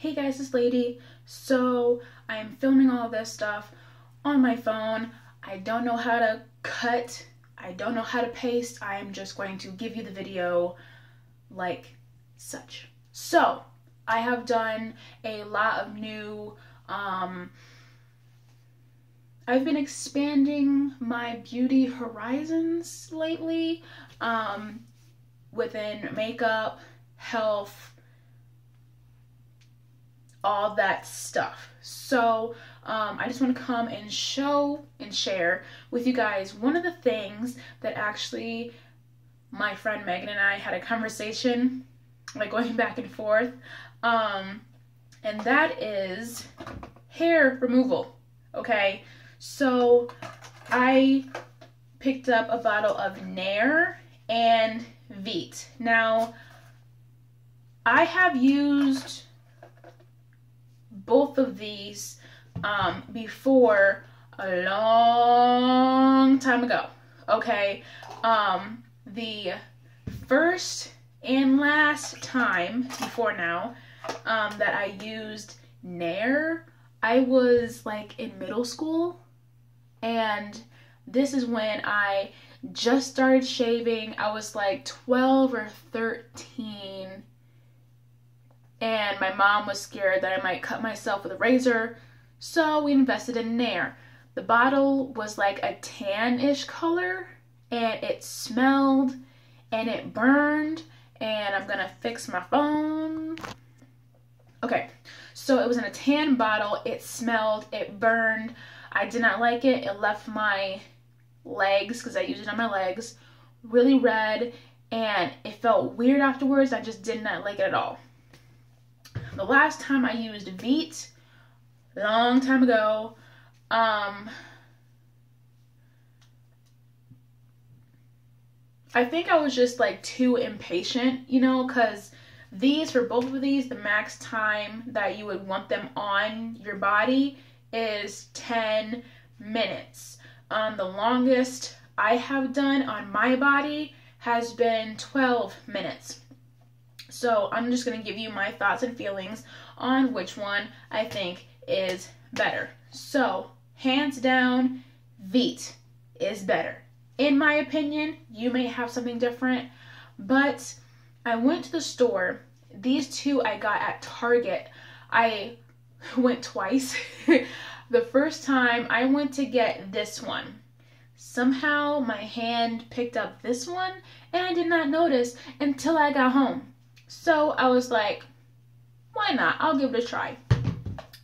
hey guys, this lady. So I am filming all this stuff on my phone. I don't know how to cut. I don't know how to paste. I am just going to give you the video like such. So I have done a lot of new, I've been expanding my beauty horizons lately, within makeup, health, all that stuff. So I just want to come and show and share with you guys one of the things that actually my friend Megan and I had a conversation, like going back and forth, and that is hair removal. Okay, so I picked up a bottle of Nair and Veet. Now, I have used both of these before a long time ago. Okay, the first and last time before now that I used Nair, I was like in middle school, and this is when I just started shaving. I was like 12 or 13, and my mom was scared that I might cut myself with a razor, so we invested in Nair. The bottle was like a tan-ish color, and it smelled and it burned, and I'm gonna fix my phone. Okay, so it was in a tan bottle, it smelled, it burned. I did not like it. It left my legs, because I used it on my legs, really red, and it felt weird afterwards. I just did not like it at all. The last time I used Veet, a long time ago, I think I was just like too impatient, you know, because for both of these, the max time that you would want them on your body is 10 minutes. The longest I have done on my body has been 12 minutes. So I'm just going to give you my thoughts and feelings on which one I think is better. So hands down, Veet is better. In my opinion, you may have something different, but I went to the store. These two I got at Target. I went twice. The first time I went to get this one. Somehow my hand picked up this one, and I did not notice until I got home. So I was like, why not? I'll give it a try.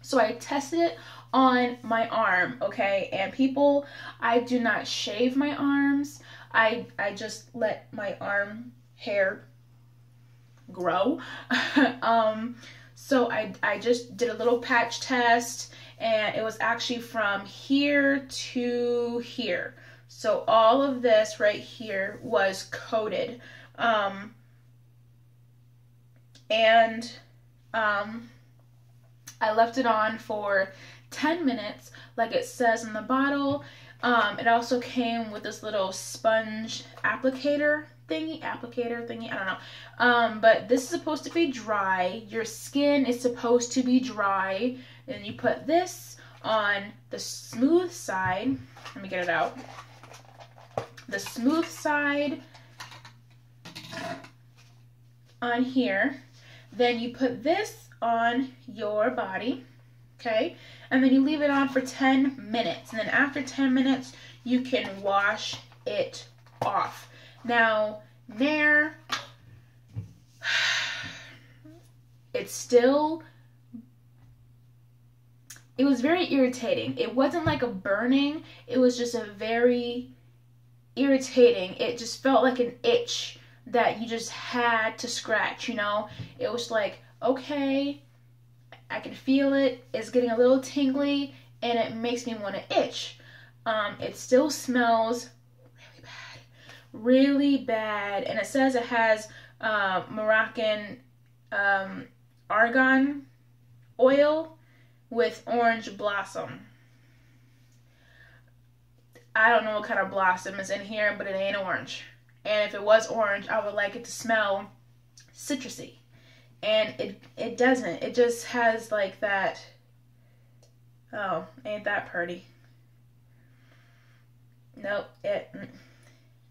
So I tested it on my arm, okay? And people, I do not shave my arms. I just let my arm hair grow. So I just did a little patch test, and it was actually from here to here. So all of this right here was coated. I left it on for 10 minutes, like it says in the bottle. It also came with this little sponge applicator thingy, I don't know. But this is supposed to be dry. Your skin is supposed to be dry. And you put this on the smooth side. Let me get it out. The smooth side on here. Then you put this on your body, okay? And then you leave it on for 10 minutes. And then after 10 minutes, you can wash it off. Now, Nair, it was very irritating. It wasn't like a burning, it was just a very irritating. It just felt like an itch that you just had to scratch, you know? It was like, okay, I can feel it, it's getting a little tingly, and it makes me want to itch. It still smells really bad, and it says it has Moroccan argan oil with orange blossom. I don't know what kind of blossom is in here, but it ain't orange. And if it was orange, I would like it to smell citrusy. And it doesn't. It just has like that, oh, ain't that pretty. Nope,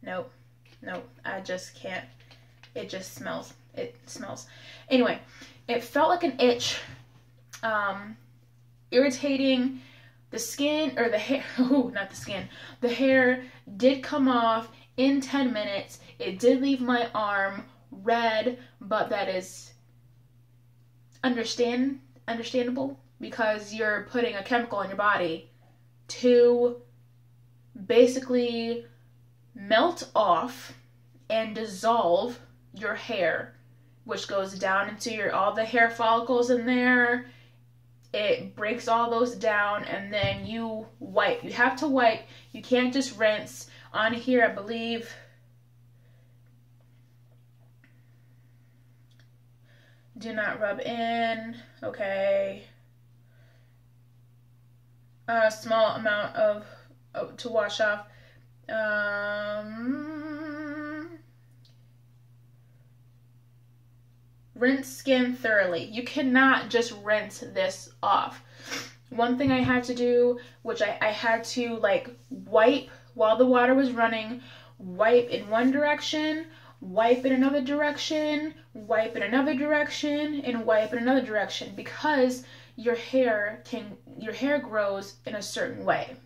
nope, nope, I just can't. It just smells. It smells. Anyway, it felt like an itch, irritating. The skin, or the hair, oh, not the skin. The hair did come off in 10 minutes. It did leave my arm red, but that is understandable because you're putting a chemical in your body to basically melt off and dissolve your hair, which goes down into all the hair follicles in there. It breaks all those down, and then you wipe. You have to wipe. You can't just rinse. On here, I believe, do not rub in. Okay. A small amount of to wash off. Rinse skin thoroughly. You cannot just rinse this off. One thing I had to do, which I had to like wipe while the water was running, wipe in one direction, wipe in another direction, wipe in another direction, and wipe in another direction, because your hair grows in a certain way.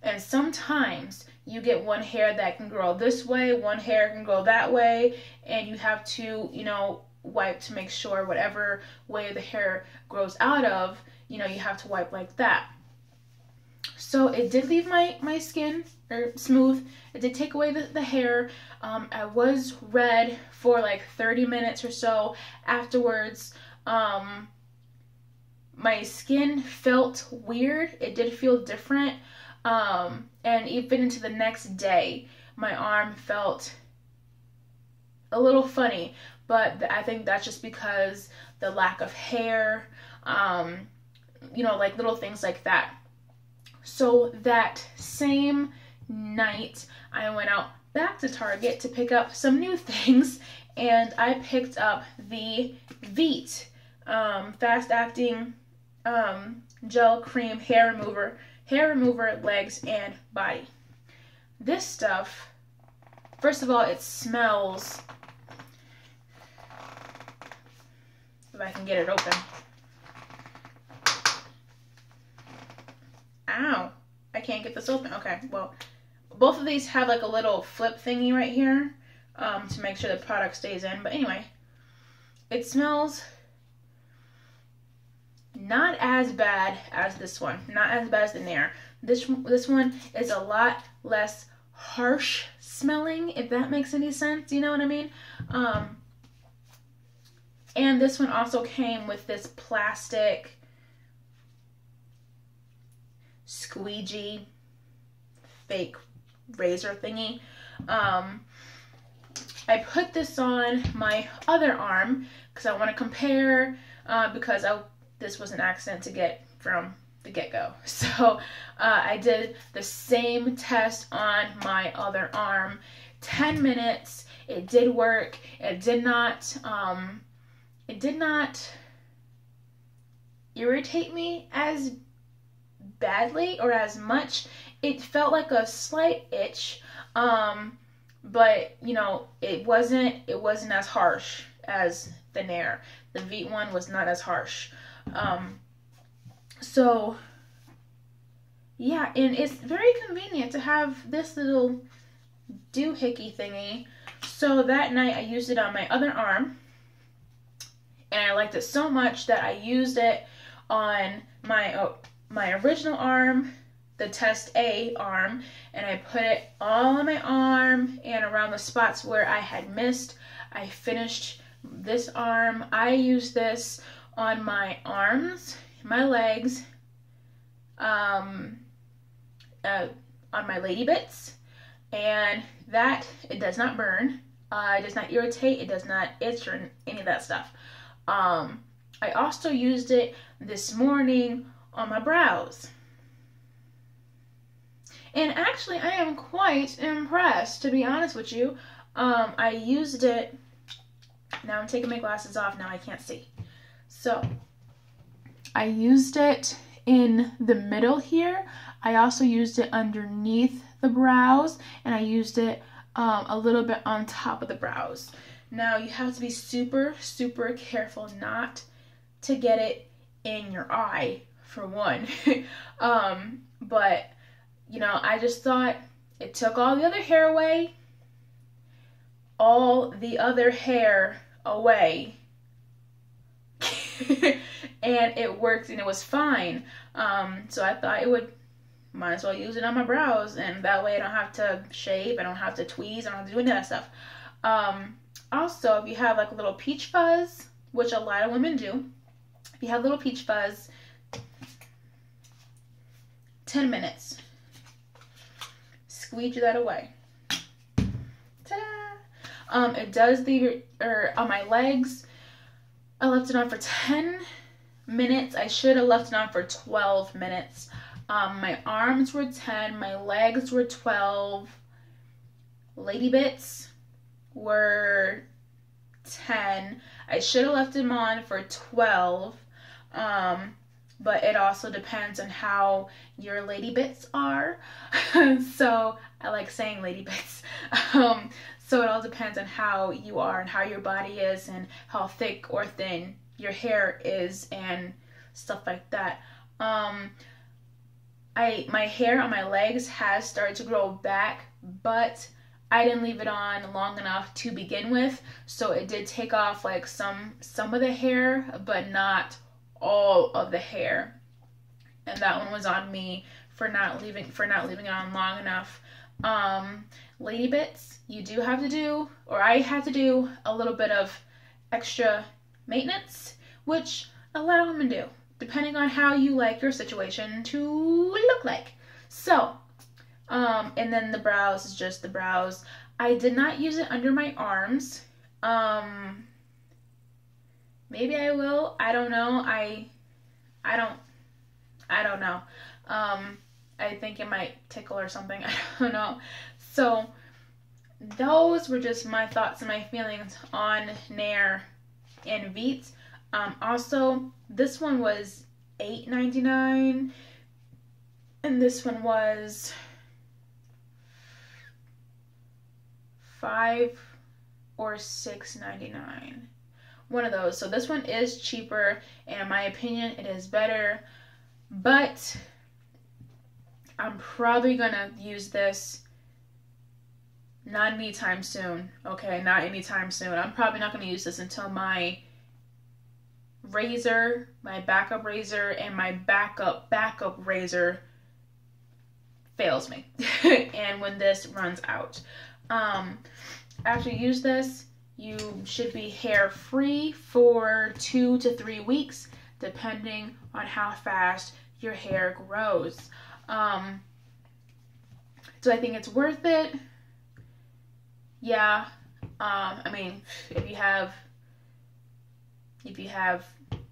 And sometimes you get one hair that can grow this way, one hair can grow that way, and you have to, wipe to make sure whatever way the hair grows out of, you have to wipe like that. So it did leave my skin smooth. It did take away the hair. I was red for like 30 minutes or so afterwards. My skin felt weird. It did feel different. And even into the next day, my arm felt a little funny. But I think that's just because the lack of hair, like little things like that. So that same night, I went out back to Target to pick up some new things, and I picked up the Veet fast-acting gel cream hair remover, legs and body. This stuff, first of all, it smells. If I can get it open. Ow, I can't get this open. Okay, well, both of these have like a little flip thingy right here to make sure the product stays in. But anyway, it smells not as bad as this one. Not as bad as the Nair. This one is a lot less harsh smelling, if that makes any sense. You know what I mean? And this one also came with this plastic squeegee fake razor thingy. I put this on my other arm because I want to compare, because this was an accident to get from the get-go. So I did the same test on my other arm. 10 minutes. It did work. It did not irritate me as badly or as much. It felt like a slight itch, but it wasn't as harsh as the Nair. The Veet one was not as harsh. So yeah, and it's very convenient to have this little doohickey thingy. So that night I used it on my other arm, and I liked it so much that I used it on my original arm, the test A arm, and I put it all on my arm and around the spots where I had missed. I finished this arm. I used this on my arms, my legs, on my lady bits, and that, it does not burn, it does not irritate, it does not itch or any of that stuff. I also used it this morning on my brows. And actually, I am quite impressed, to be honest with you. I used it Now I'm taking my glasses off. Now I can't see. So I used it in the middle here. I also used it underneath the brows, and I used it a little bit on top of the brows. Now you have to be super, super careful not to get it in your eye, for one. But, you know, I just thought it took all the other hair away. All the other hair away. And it worked and it was fine. So I thought might as well use it on my brows, and that way I don't have to shave, I don't have to tweeze, I don't have to do any of that stuff. Also, if you have like a little peach fuzz, which a lot of women do, if you have little peach fuzz, 10 minutes. Squeegee that away. Ta-da! It does on my legs, I left it on for 10 minutes. I should have left it on for 12 minutes. My arms were 10, my legs were 12, lady bits were 10. I should have left them on for 12, but it also depends on how your lady bits are. So I like saying lady bits. So it all depends on how you are and how your body is and how thick or thin your hair is and stuff like that. My hair on my legs has started to grow back, but I didn't leave it on long enough to begin with, so it did take off like some of the hair, but not all of the hair. And that one was on me for not leaving it on long enough. Lady bits, you do have to do, or I had to do, a little bit of extra maintenance, which a lot of women do, depending on how you like your situation to look like. So, and then the brows is just the brows. I did not use it under my arms. Maybe I will. I don't know. I don't know. I think it might tickle or something. I don't know. So those were just my thoughts and my feelings on Nair and Veet. Also, this one was $8.99 and this one was $5 or $6.99. One of those. So this one is cheaper, and in my opinion it is better, but I'm probably gonna use this not anytime soon. Okay, not anytime soon. I'm probably not gonna use this until my razor, my backup razor, and my backup razor fails me. And when this runs out. After you use this, you should be hair free for 2 to 3 weeks, depending on how fast your hair grows. Do I think it's worth it? Yeah. I mean, if you have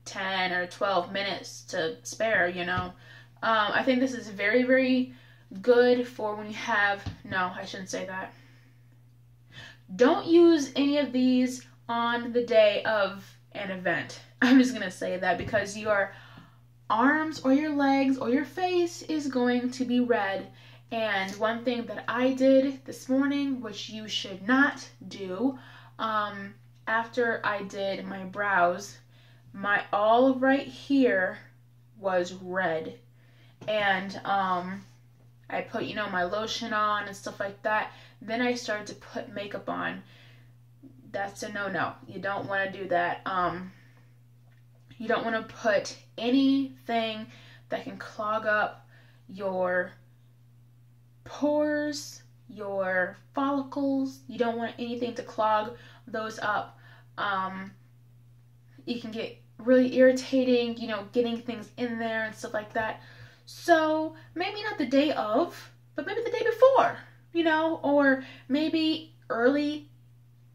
10 or 12 minutes to spare, you know. I think this is very, very good for when you have, no, I shouldn't say that. Don't use any of these on the day of an event. I'm just gonna say that, because your arms or your legs or your face is going to be red. And one thing that I did this morning, which you should not do, after I did my brows, my all right here was red. And I put, you know, my lotion on and stuff like that. Then I started to put makeup on. That's a no-no. You don't want to do that. You don't want to put anything that can clog up your pores, your follicles. You don't want anything to clog those up. You can get really irritating, you know, getting things in there and stuff like that. So maybe not the day of, but maybe the day before, you know, or maybe early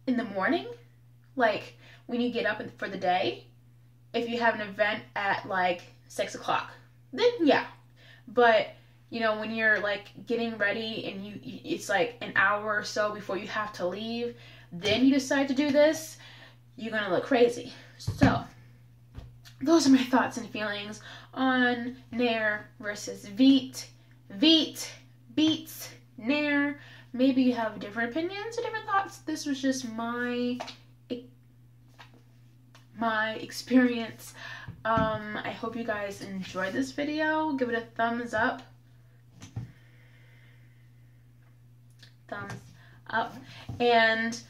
in the morning, like when you get up for the day. If you have an event at like 6 o'clock, then yeah. But you know, when you're like getting ready and it's like an hour or so before you have to leave, then you decide to do this, you're gonna look crazy. So those are my thoughts and feelings on Nair versus Veet. Veet beats Nair. Maybe you have different opinions or different thoughts. This was just my experience. I hope you guys enjoyed this video. Give it a thumbs up. And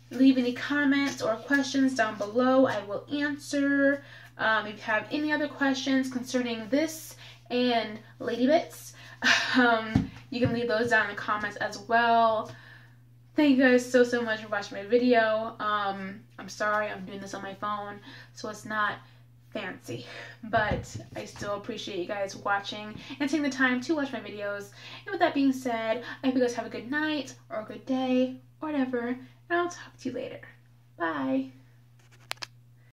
leave any comments or questions down below. I will answer. If you have any other questions concerning this and Lady Bits, you can leave those down in the comments as well. Thank you guys so much for watching my video. I'm sorry I'm doing this on my phone, so it's not fancy, but I still appreciate you guys watching and taking the time to watch my videos. And with that being said, I hope you guys have a good night or a good day or whatever, and I'll talk to you later. Bye.